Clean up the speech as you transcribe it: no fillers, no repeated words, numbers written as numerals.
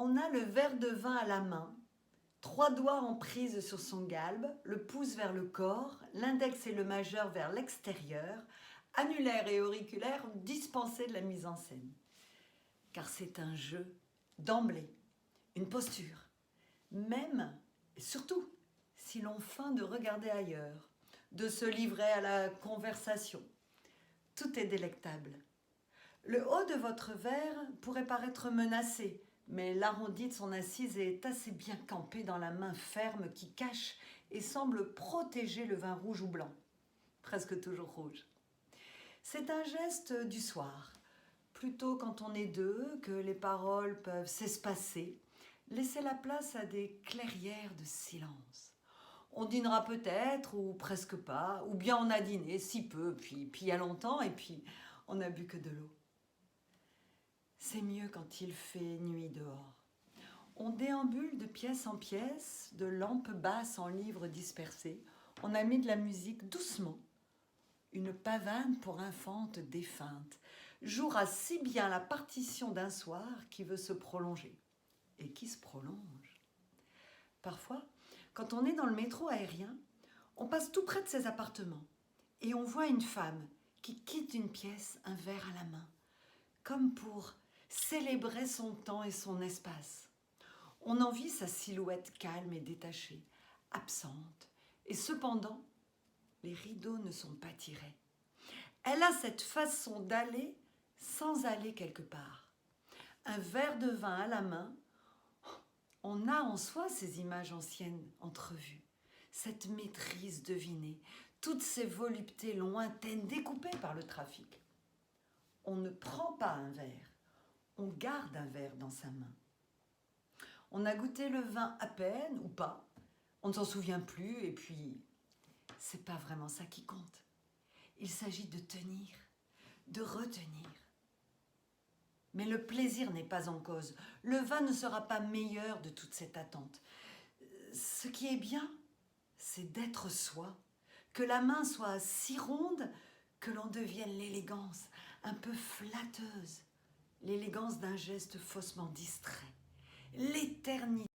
On a le verre de vin à la main, 3 doigts en prise sur son galbe, le pouce vers le corps, l'index et le majeur vers l'extérieur, annulaire et auriculaire dispensés de la mise en scène. Car c'est un jeu d'emblée, une posture, même et surtout si l'on feint de regarder ailleurs, de se livrer à la conversation. Tout est délectable. Le haut de votre verre pourrait paraître menacé, mais l'arrondi de son assise est assez bien campé dans la main ferme qui cache et semble protéger le vin rouge ou blanc, presque toujours rouge. C'est un geste du soir, plutôt quand on est deux, que les paroles peuvent s'espacer, laisser la place à des clairières de silence. On dînera peut-être, ou presque pas, ou bien on a dîné, si peu, puis il y a longtemps, et puis on n'a bu que de l'eau. C'est mieux quand il fait nuit dehors. On déambule de pièce en pièce, de lampe basse en livres dispersés. On a mis de la musique doucement. Une pavane pour infante défunte jouera si bien la partition d'un soir qui veut se prolonger et qui se prolonge. Parfois, quand on est dans le métro aérien, on passe tout près de ses appartements et on voit une femme qui quitte une pièce, un verre à la main, comme pour célébrer son temps et son espace. On en vit sa silhouette calme et détachée, absente, et cependant, les rideaux ne sont pas tirés. Elle a cette façon d'aller sans aller quelque part. Un verre de vin à la main, on a en soi ces images anciennes entrevues, cette maîtrise devinée, toutes ces voluptés lointaines découpées par le trafic. On ne prend pas un verre, on garde un verre dans sa main. On a goûté le vin à peine ou pas, on ne s'en souvient plus et puis c'est pas vraiment ça qui compte. Il s'agit de tenir, de retenir. Mais le plaisir n'est pas en cause. Le vin ne sera pas meilleur de toute cette attente. Ce qui est bien, c'est d'être soi, que la main soit si ronde que l'on devienne l'élégance, un peu flatteuse, l'élégance d'un geste faussement distrait, l'éternité